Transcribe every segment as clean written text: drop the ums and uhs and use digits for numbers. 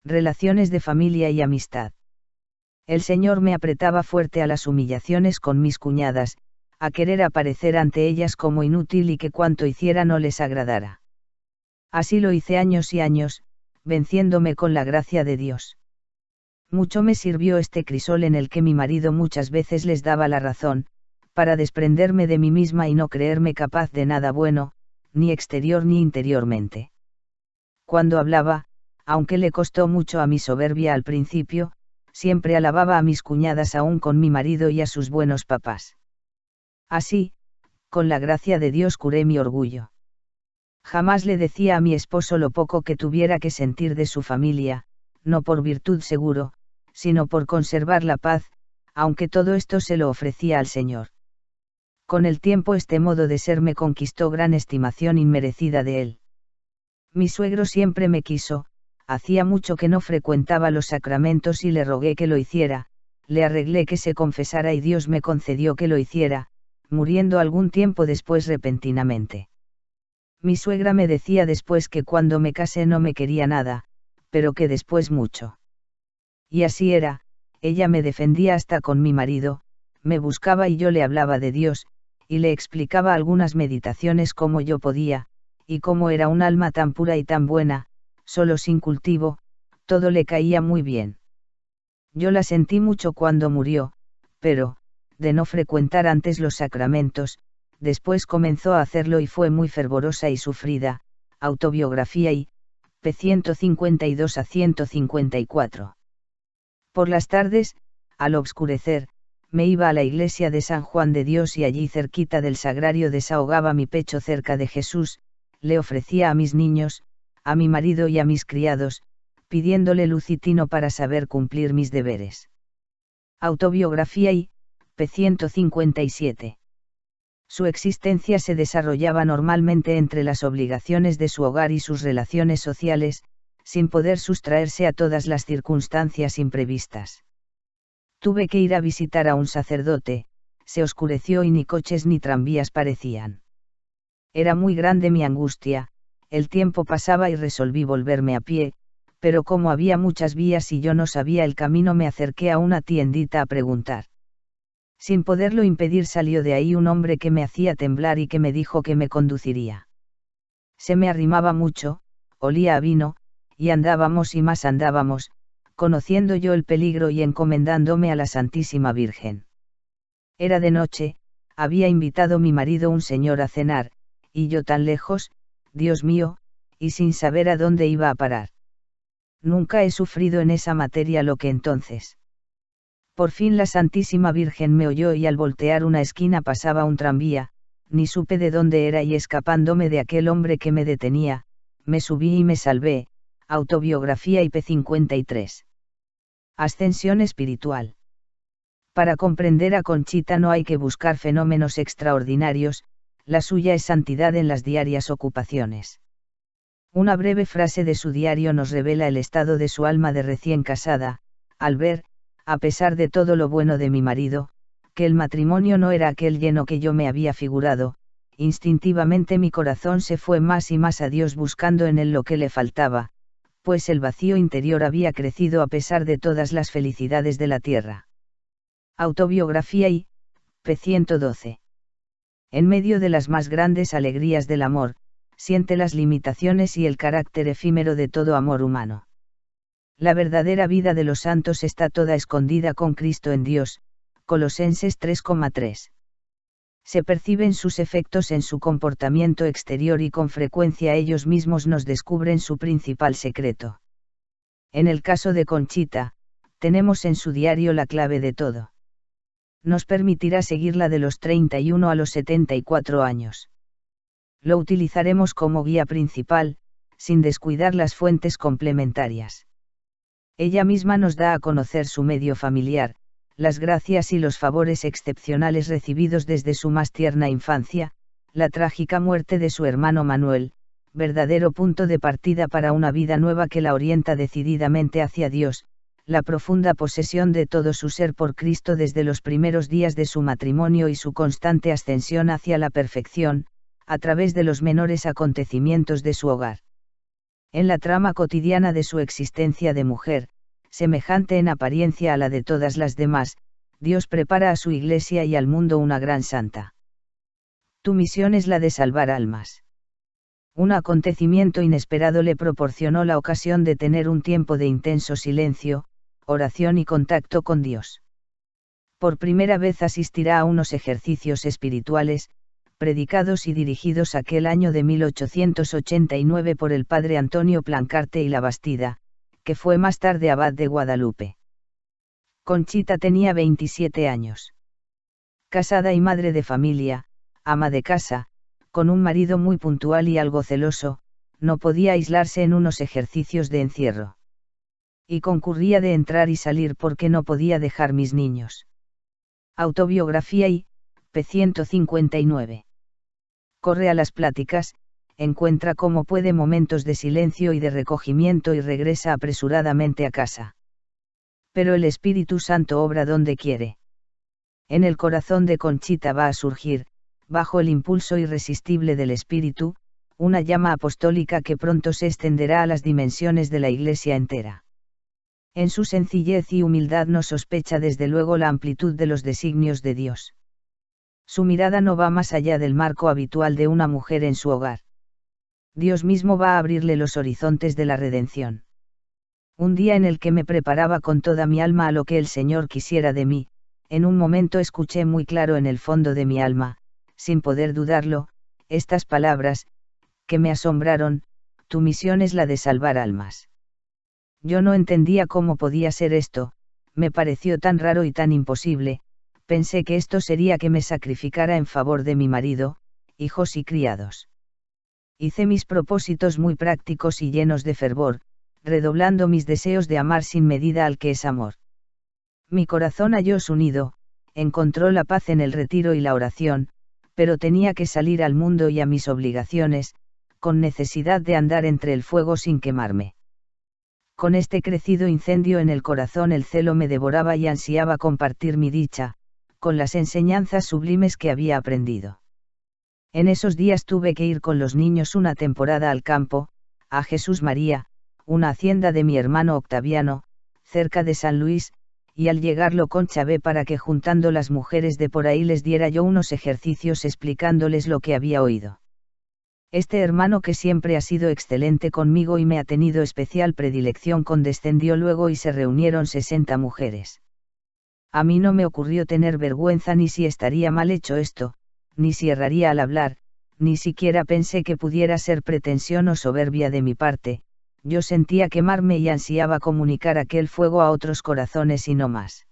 Relaciones de familia y amistad. El Señor me apretaba fuerte a las humillaciones con mis cuñadas, a querer aparecer ante ellas como inútil y que cuanto hiciera no les agradara. Así lo hice años y años, venciéndome con la gracia de Dios. Mucho me sirvió este crisol en el que mi marido muchas veces les daba la razón, para desprenderme de mí misma y no creerme capaz de nada bueno, ni exterior ni interiormente. Cuando hablaba, aunque le costó mucho a mi soberbia al principio, siempre alababa a mis cuñadas aún con mi marido y a sus buenos papás. Así, con la gracia de Dios curé mi orgullo. Jamás le decía a mi esposo lo poco que tuviera que sentir de su familia, no por virtud seguro, sino por conservar la paz, aunque todo esto se lo ofrecía al Señor. Con el tiempo este modo de ser me conquistó gran estimación inmerecida de él. Mi suegro siempre me quiso, hacía mucho que no frecuentaba los sacramentos y le rogué que lo hiciera, le arreglé que se confesara y Dios me concedió que lo hiciera, muriendo algún tiempo después repentinamente. Mi suegra me decía después que cuando me casé no me quería nada, pero que después mucho. Y así era, ella me defendía hasta con mi marido, me buscaba y yo le hablaba de Dios, y le explicaba algunas meditaciones como yo podía, y como era un alma tan pura y tan buena, solo sin cultivo, todo le caía muy bien. Yo la sentí mucho cuando murió, pero, de no frecuentar antes los sacramentos, después comenzó a hacerlo y fue muy fervorosa y sufrida. Autobiografía y, p. 152 a 154. Por las tardes, al obscurecer, me iba a la iglesia de San Juan de Dios y allí cerquita del sagrario desahogaba mi pecho cerca de Jesús, le ofrecía a mis niños, a mi marido y a mis criados, pidiéndole luz y tino para saber cumplir mis deberes. Autobiografía y, p. 157. Su existencia se desarrollaba normalmente entre las obligaciones de su hogar y sus relaciones sociales, sin poder sustraerse a todas las circunstancias imprevistas. Tuve que ir a visitar a un sacerdote, se oscureció y ni coches ni tranvías parecían. Era muy grande mi angustia, el tiempo pasaba y resolví volverme a pie, pero como había muchas vías y yo no sabía el camino me acerqué a una tiendita a preguntar. Sin poderlo impedir salió de ahí un hombre que me hacía temblar y que me dijo que me conduciría. Se me arrimaba mucho, olía a vino, y andábamos y más andábamos, conociendo yo el peligro y encomendándome a la Santísima Virgen. Era de noche, había invitado mi marido un señor a cenar, y yo tan lejos, Dios mío, y sin saber a dónde iba a parar. Nunca he sufrido en esa materia lo que entonces. Por fin la Santísima Virgen me oyó y al voltear una esquina pasaba un tranvía, ni supe de dónde era y escapándome de aquel hombre que me detenía, me subí y me salvé. Autobiografía IP 53. Ascensión espiritual. Para comprender a Conchita no hay que buscar fenómenos extraordinarios, la suya es santidad en las diarias ocupaciones. Una breve frase de su diario nos revela el estado de su alma de recién casada, al ver, a pesar de todo lo bueno de mi marido, que el matrimonio no era aquel lleno que yo me había figurado, instintivamente mi corazón se fue más y más a Dios buscando en él lo que le faltaba, pues el vacío interior había crecido a pesar de todas las felicidades de la tierra. Autobiografía y, p. 112. En medio de las más grandes alegrías del amor, siente las limitaciones y el carácter efímero de todo amor humano. La verdadera vida de los santos está toda escondida con Cristo en Dios, Colosenses 3,3. Se perciben sus efectos en su comportamiento exterior y con frecuencia ellos mismos nos descubren su principal secreto. En el caso de Conchita, tenemos en su diario la clave de todo. Nos permitirá seguirla de los 31 a los 74 años. Lo utilizaremos como guía principal, sin descuidar las fuentes complementarias. Ella misma nos da a conocer su medio familiar, las gracias y los favores excepcionales recibidos desde su más tierna infancia, la trágica muerte de su hermano Manuel, verdadero punto de partida para una vida nueva que la orienta decididamente hacia Dios, la profunda posesión de todo su ser por Cristo desde los primeros días de su matrimonio y su constante ascensión hacia la perfección, a través de los menores acontecimientos de su hogar. En la trama cotidiana de su existencia de mujer, semejante en apariencia a la de todas las demás, Dios prepara a su iglesia y al mundo una gran santa. Tu misión es la de salvar almas. Un acontecimiento inesperado le proporcionó la ocasión de tener un tiempo de intenso silencio, oración y contacto con Dios. Por primera vez asistirá a unos ejercicios espirituales, predicados y dirigidos aquel año de 1889 por el padre Antonio Plancarte y la Bastida, que fue más tarde abad de Guadalupe. Conchita tenía 27 años. Casada y madre de familia, ama de casa, con un marido muy puntual y algo celoso, no podía aislarse en unos ejercicios de encierro. Y concurría de entrar y salir porque no podía dejar mis niños. Autobiografía y, p. 159. Corre a las pláticas, encuentra como puede momentos de silencio y de recogimiento y regresa apresuradamente a casa. Pero el Espíritu Santo obra donde quiere. En el corazón de Conchita va a surgir, bajo el impulso irresistible del Espíritu, una llama apostólica que pronto se extenderá a las dimensiones de la Iglesia entera. En su sencillez y humildad no sospecha desde luego la amplitud de los designios de Dios. Su mirada no va más allá del marco habitual de una mujer en su hogar. Dios mismo va a abrirle los horizontes de la redención. Un día en el que me preparaba con toda mi alma a lo que el Señor quisiera de mí, en un momento escuché muy claro en el fondo de mi alma, sin poder dudarlo, estas palabras, que me asombraron: tu misión es la de salvar almas. Yo no entendía cómo podía ser esto, me pareció tan raro y tan imposible, pensé que esto sería que me sacrificara en favor de mi marido, hijos y criados. Hice mis propósitos muy prácticos y llenos de fervor, redoblando mis deseos de amar sin medida al que es amor. Mi corazón halló su nido, encontró la paz en el retiro y la oración, pero tenía que salir al mundo y a mis obligaciones, con necesidad de andar entre el fuego sin quemarme. Con este crecido incendio en el corazón el celo me devoraba y ansiaba compartir mi dicha, con las enseñanzas sublimes que había aprendido. En esos días tuve que ir con los niños una temporada al campo, a Jesús María, una hacienda de mi hermano Octaviano, cerca de San Luis, y al llegar lo conchavé para que juntando las mujeres de por ahí les diera yo unos ejercicios explicándoles lo que había oído. Este hermano, que siempre ha sido excelente conmigo y me ha tenido especial predilección, condescendió luego y se reunieron 60 mujeres. A mí no me ocurrió tener vergüenza ni si estaría mal hecho esto, ni si erraría al hablar, ni siquiera pensé que pudiera ser pretensión o soberbia de mi parte. Yo sentía quemarme y ansiaba comunicar aquel fuego a otros corazones y no más.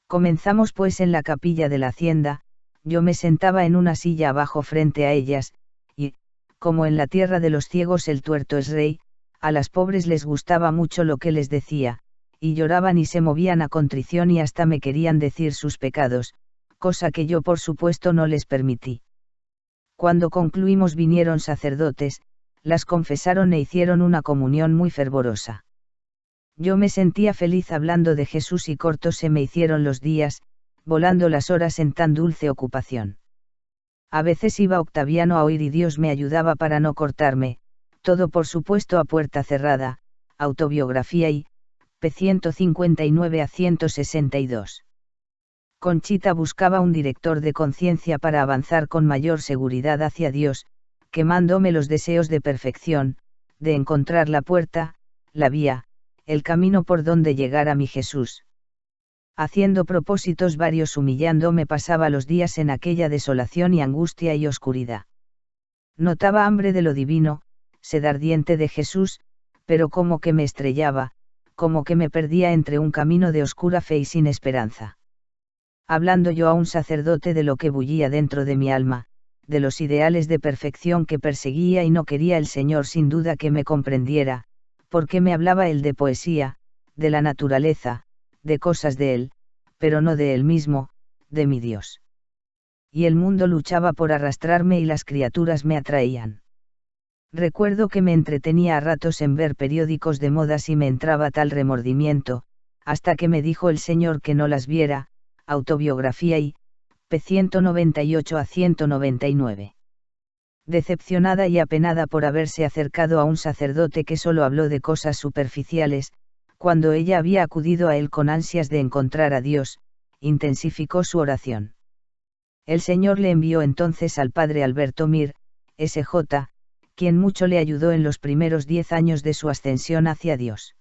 Comenzamos pues en la capilla de la hacienda, yo me sentaba en una silla abajo frente a ellas, y, como en la tierra de los ciegos el tuerto es rey, a las pobres les gustaba mucho lo que les decía, y lloraban y se movían a contrición y hasta me querían decir sus pecados, cosa que yo por supuesto no les permití. Cuando concluimos vinieron sacerdotes, las confesaron e hicieron una comunión muy fervorosa. Yo me sentía feliz hablando de Jesús y cortos se me hicieron los días, volando las horas en tan dulce ocupación. A veces iba Octaviano a oír y Dios me ayudaba para no cortarme, todo por supuesto a puerta cerrada. Autobiografía y, p. 159 a 162. Conchita buscaba un director de conciencia para avanzar con mayor seguridad hacia Dios, quemándome los deseos de perfección, de encontrar la puerta, la vía, el camino por donde llegar a mi Jesús. Haciendo propósitos varios, humillándome, pasaba los días en aquella desolación y angustia y oscuridad. Notaba hambre de lo divino, sed ardiente de Jesús, pero como que me estrellaba, como que me perdía entre un camino de oscura fe y sin esperanza. Hablando yo a un sacerdote de lo que bullía dentro de mi alma, de los ideales de perfección que perseguía y no quería el Señor sin duda que me comprendiera, porque me hablaba él de poesía, de la naturaleza, de cosas de él, pero no de él mismo, de mi Dios. Y el mundo luchaba por arrastrarme y las criaturas me atraían. Recuerdo que me entretenía a ratos en ver periódicos de modas y me entraba tal remordimiento, hasta que me dijo el Señor que no las viera. Autobiografía y, p. 198 a 199. Decepcionada y apenada por haberse acercado a un sacerdote que solo habló de cosas superficiales, cuando ella había acudido a él con ansias de encontrar a Dios, intensificó su oración. El Señor le envió entonces al padre Alberto Mir, S.J., quien mucho le ayudó en los primeros 10 años de su ascensión hacia Dios.